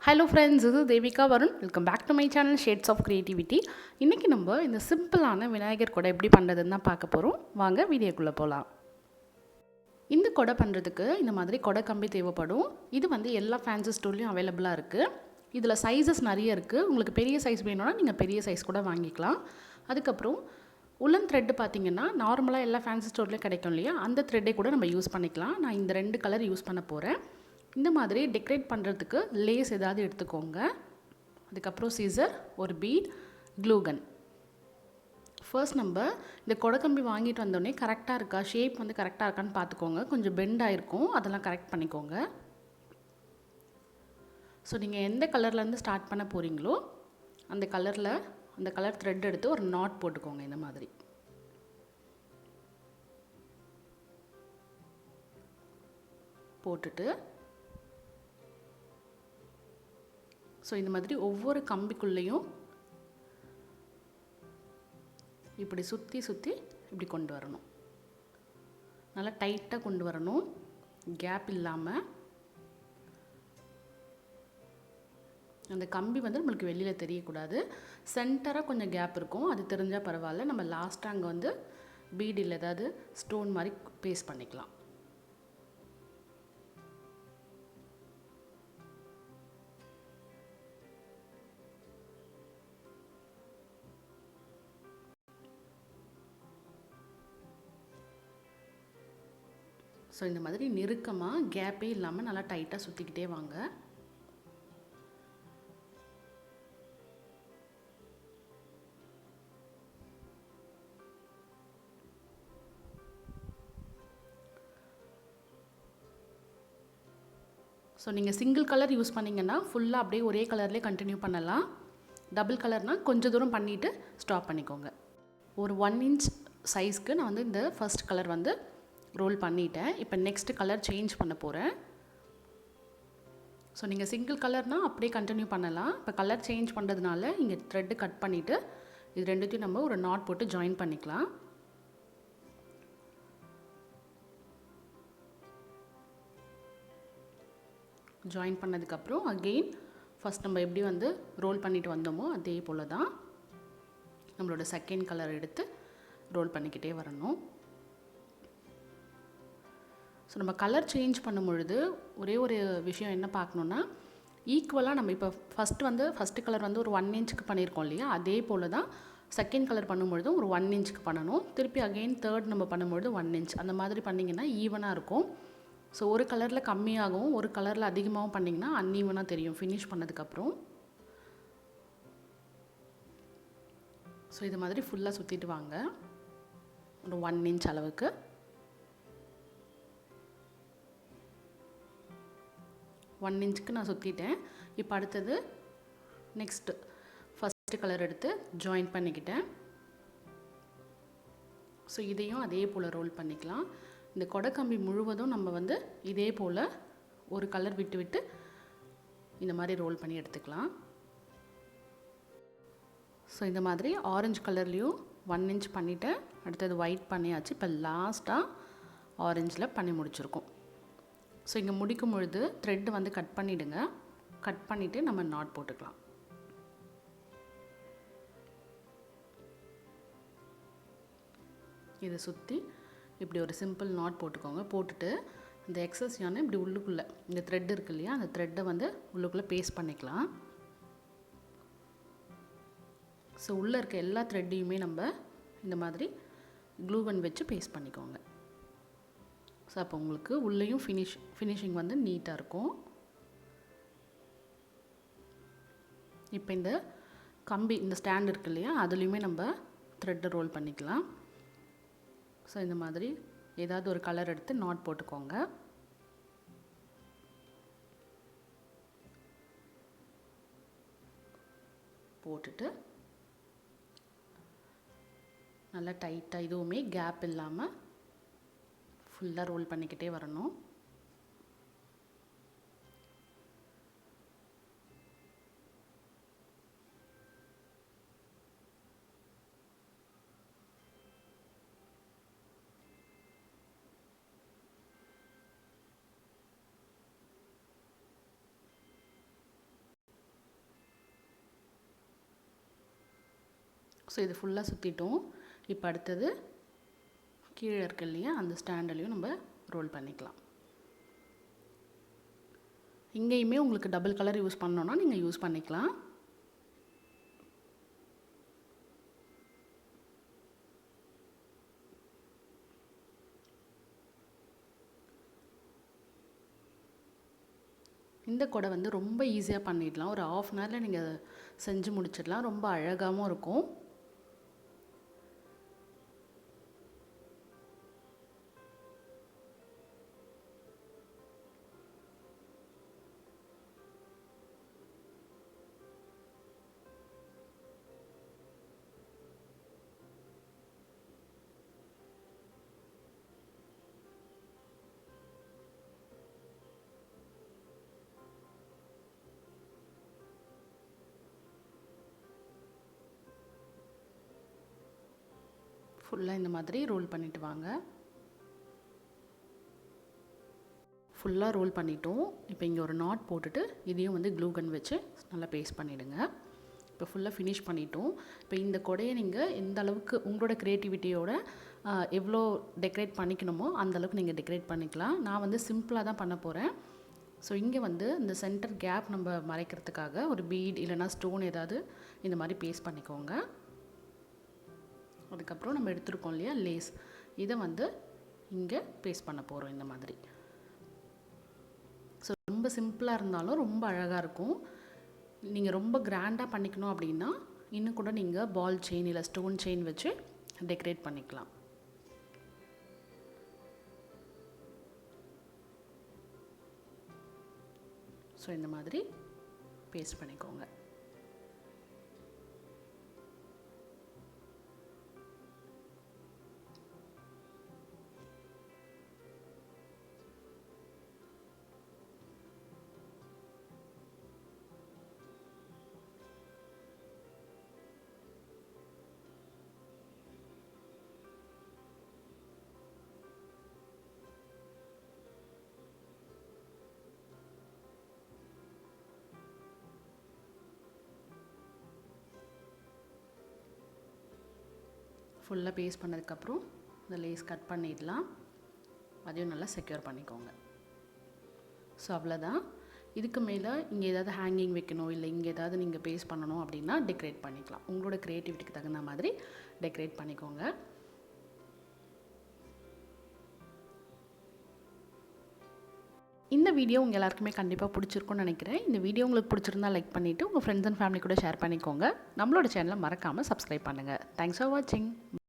Hello friends, this is Deva4win27 Welcome back to my channel Shades of Creativity. இன்னைக்கு நம்ம இந்த சிம்பிளான விநாயகர் கொடை எப்படி பண்றதுன்னு தான் பார்க்க போறோம். வாங்க வீடியோக்குள்ள போலாம். இந்த கொடை பண்றதுக்கு இந்த மாதிரி கொடை கம்பி தேவைப்படும். இது வந்து எல்லா ஃபேன்சி ஸ்டோர்லயும் அவேலபிளா இருக்கு. இதுல சைஸஸ் நிறைய இருக்கு. உங்களுக்கு பெரிய சைஸ் வேணும்னா நீங்க பெரிய சைஸ் கூட வாங்கிக்கலாம். அதுக்கு அப்புறம் Woolen thread பாத்தீங்கன்னா நார்மலா எல்லா ஃபேன்சி ஸ்டோர்லயும் கிடைக்கும் இல்லையா? அந்த thread கூட நம்ம யூஸ் பண்ணிக்கலாம். நான் இந்த ரெண்டு கலர் யூஸ் பண்ண போறேன். இந்த மாதிரி டெக்கரேட் பண்ணுறதுக்கு லேஸ் ஏதாவது எடுத்துக்கோங்க. அதுக்கப்புறம் சீசர், ஒரு பீட், க்ளூ கன். ஃபர்ஸ்ட் நம்ம இந்த கொடைக்கம்பி வாங்கிட்டு வந்தோடனே கரெக்டாக இருக்கா, ஷேப் வந்து கரெக்டாக இருக்கான்னு பார்த்துக்கோங்க. கொஞ்சம் பெண்ட் ஆகிருக்கும், அதெல்லாம் கரெக்ட் பண்ணிக்கோங்க. ஸோ நீங்கள் எந்த கலர்லேருந்து ஸ்டார்ட் பண்ண போகிறீங்களோ அந்த கலர் த்ரெட் எடுத்து ஒரு நாட் போட்டுக்கோங்க. இந்த மாதிரி போட்டுட்டு ஸோ இந்த மாதிரி ஒவ்வொரு கம்பிக்குள்ளேயும் இப்படி சுற்றி சுற்றி இப்படி கொண்டு வரணும். நல்லா டைட்டாக கொண்டு வரணும், கேப் இல்லாமல். அந்த கம்பி வந்து நம்மளுக்கு வெளியில் தெரியக்கூடாது. சென்டராக கொஞ்சம் கேப் இருக்கும், அது தெரிஞ்சால் பரவாயில்ல. நம்ம லாஸ்ட்டாக அங்கே வந்து பீடில் ஏதாவது ஸ்டோன் மாதிரி பேஸ்ட் பண்ணிக்கலாம். ஸோ இந்த மாதிரி நெருக்கமாக கேப்பே இல்லாமல் நல்லா டைட்டாக சுற்றிக்கிட்டே வாங்க. ஸோ நீங்கள் சிங்கிள் கலர் யூஸ் பண்ணிங்கன்னா ஃபுல்லாக அப்படியே ஒரே கலர்லேயே கண்டினியூ பண்ணலாம். டபுள் கலர்னால் கொஞ்சம் தூரம் பண்ணிவிட்டு ஸ்டாப் பண்ணிக்கோங்க. ஒரு 1 inch சைஸ்க்கு நான் வந்து இந்த ஃபர்ஸ்ட் கலர் வந்து ரோல் பண்ணிட்டேன். இப்போ நெக்ஸ்ட் கலர் சேஞ்ச் பண்ண போகிறேன். ஸோ நீங்கள் சிங்கிள் கலர்னால் அப்படியே கண்டினியூ பண்ணலாம். இப்போ கலர் சேஞ்ச் பண்ணுறதுனால இங்கே த்ரெட்டு கட் பண்ணிவிட்டு இது ரெண்டுத்தையும் நம்ம ஒரு நாட் போட்டு ஜாயின் பண்ணிக்கலாம். ஜாயின் பண்ணதுக்கப்புறம் அகெயின் ஃபஸ்ட் நம்ம எப்படி வந்து ரோல் பண்ணிட்டு வந்தோமோ அதே போல் தான் நம்மளோட செகண்ட் கலர் எடுத்து ரோல் பண்ணிக்கிட்டே வரணும். ஸோ நம்ம கலர் சேஞ்ச் பண்ணும் பொழுது ஒரே ஒரு விஷயம் என்ன பார்க்கணுன்னா, ஈக்குவலாக நம்ம இப்போ ஃபஸ்ட்டு கலர் வந்து ஒரு 1 inchக்கு பண்ணியிருக்கோம் இல்லையா, அதே போல் தான் செகண்ட் கலர் பண்ணும்பொழுதும் ஒரு 1 inchக்கு பண்ணணும். திருப்பி அகெயின் தேர்ட் நம்ம பண்ணும்பொழுது 1 inch அந்த மாதிரி பண்ணிங்கன்னா ஈவனாக இருக்கும். ஸோ ஒரு கலரில் கம்மியாகவும் ஒரு கலரில் அதிகமாகவும் பண்ணிங்கன்னா அன்ஈவனாக தெரியும் ஃபினிஷ் பண்ணதுக்கப்புறம். ஸோ இது மாதிரி ஃபுல்லாக சுற்றிட்டு வாங்க ஒரு 1 inch அளவுக்கு. ஒன் இன்ச்சுக்கு நான் சுற்றிட்டேன். இப்போ அடுத்தது நெக்ஸ்ட்டு ஃபஸ்ட்டு கலர் எடுத்து ஜாயின் பண்ணிக்கிட்டேன். ஸோ இதையும் அதே போல் ரோல் பண்ணிக்கலாம். இந்த கொடைக்கம்பி முழுவதும் நம்ம வந்து இதே போல் ஒரு கலர் விட்டு விட்டு இந்த மாதிரி ரோல் பண்ணி எடுத்துக்கலாம். ஸோ இந்த மாதிரி ஆரஞ்சு கலர்லேயும் 1 inch பண்ணிவிட்டேன். அடுத்தது ஒயிட் பண்ணியாச்சு. இப்போ லாஸ்ட்டாக ஆரஞ்சில் பண்ணி முடிச்சிருக்கோம். ஸோ இங்கே முடிக்கும் பொழுது த்ரெட்டு வந்து கட் பண்ணிவிடுங்க. கட் பண்ணிவிட்டு நம்ம நாட் போட்டுக்கலாம். இதை சுற்றி இப்படி ஒரு சிம்பிள் நாட் போட்டுக்கோங்க. போட்டுட்டு இந்த எக்ஸஸ் யானை இப்படி உள்ளுக்குள்ளே இந்த த்ரெட் இருக்கு இல்லையா, அந்த த்ரெட்டை வந்து உள்ளுக்குள்ளே பேஸ்ட் பண்ணிக்கலாம். ஸோ உள்ளே இருக்க எல்லா த்ரெட்டையுமே நம்ம இந்த மாதிரி க்ளூ கன் வச்சு பேஸ்ட் பண்ணிக்கோங்க. ஸோ அப்போ உங்களுக்கு உள்ளேயும் ஃபினிஷிங் வந்து நீட்டாக இருக்கும். இப்போ இந்த கம்பி இந்த ஸ்டாண்ட் இருக்கு இல்லையா, அதுலேயுமே நம்ம த்ரெட்டை ரோல் பண்ணிக்கலாம். ஸோ இந்த மாதிரி ஏதாவது ஒரு கலர் எடுத்து நாட் போட்டுக்கோங்க. போட்டுட்டு நல்லா டைட்டாக இதுவுமே கேப் இல்லாமல் ஃபுல்லாக ரோல் பண்ணிக்கிட்டே வரணும். ஸோ இது ஃபுல்லாக சுற்றிட்டோம். இப்போ அடுத்தது கீழே இருக்கு இல்லையா, அந்த ஸ்டாண்ட்லையும் நம்ம ரோல் பண்ணிக்கலாம். இங்கேயுமே உங்களுக்கு டபுள் கலர் யூஸ் பண்ணோன்னா நீங்கள் யூஸ் பண்ணிக்கலாம். இந்த கொடை வந்து ரொம்ப ஈஸியாக பண்ணிடலாம். ஒரு 1/2 அன் ஹவரில் நீங்கள் செஞ்சு முடிச்சிடலாம். ரொம்ப அழகாகவும் இருக்கும். ஃபுல்லாக இந்த மாதிரி ரோல் பண்ணிட்டு வாங்க. ஃபுல்லாக ரோல் பண்ணிட்டோம். இப்போ இங்கே ஒரு நாட் போட்டுட்டு இதையும் வந்து க்ளூ கன் வச்சு நல்லா பேஸ்ட் பண்ணிவிடுங்க. இப்போ ஃபுல்லாக ஃபினிஷ் பண்ணிட்டோம். இப்போ இந்த கொடையை நீங்கள் எந்த அளவுக்கு உங்களோட க்ரியேட்டிவிட்டியோட எவ்வளோ டெக்கரேட் பண்ணிக்கணுமோ அந்தளவுக்கு நீங்கள் டெக்கரேட் பண்ணிக்கலாம். நான் வந்து சிம்பிளாக தான் பண்ண போகிறேன். ஸோ இங்கே வந்து இந்த சென்டர் கேப் நம்ம மறைக்கிறதுக்காக ஒரு பீட் இல்லைனா ஸ்டோன் ஏதாவது இந்த மாதிரி பேஸ்ட் பண்ணிக்கோங்க. அதுக்கப்புறம் நம்ம எடுத்துருக்கோம் இல்லையா லேஸ், இதை வந்து இங்கே பேஸ்ட் பண்ண போகிறோம் இந்த மாதிரி. ஸோ ரொம்ப சிம்பிளாக இருந்தாலும் ரொம்ப அழகாக இருக்கும். நீங்கள் ரொம்ப கிராண்டாக பண்ணிக்கணும் அப்படின்னா இன்னும் கூட நீங்கள் பால் செயின் இல்லை ஸ்டோன் செயின் வச்சு டெக்கரேட் பண்ணிக்கலாம். ஸோ இந்த மாதிரி பேஸ்ட் பண்ணிக்கோங்க. ஃபுல்லாக பேஸ்ட் பண்ணதுக்கப்புறம் இந்த லேஸ் கட் பண்ணிடலாம். அதையும் நல்லா செக்யூர் பண்ணிக்கோங்க. ஸோ அவ்வளோதான். இதுக்கு மேலே இங்கே ஏதாவது ஹேங்கிங் வைக்கணும் இல்லை இங்கே ஏதாவது நீங்கள் பேஸ்ட் பண்ணணும் அப்படின்னா டெக்கரேட் பண்ணிக்கலாம். உங்களோட க்ரியேட்டிவிட்டிக்கு தகுந்த மாதிரி டெக்கரேட் பண்ணிக்கோங்க. இந்த வீடியோ உங்கள் எல்லாருக்குமே கண்டிப்பாக பிடிச்சிருக்கும்னு நினைக்கிறேன். இந்த வீடியோ உங்களுக்கு பிடிச்சிருந்தா லைக் பண்ணிவிட்டு உங்கள் ஃப்ரெண்ட்ஸ் அண்ட் ஃபேமிலி கூட ஷேர் பண்ணிக்கோங்க. நம்மளோட சேனலை மறக்காமல் சப்ஸ்கிரைப் பண்ணுங்கள். தேங்க்ஸ் ஃபார் வாட்சிங்.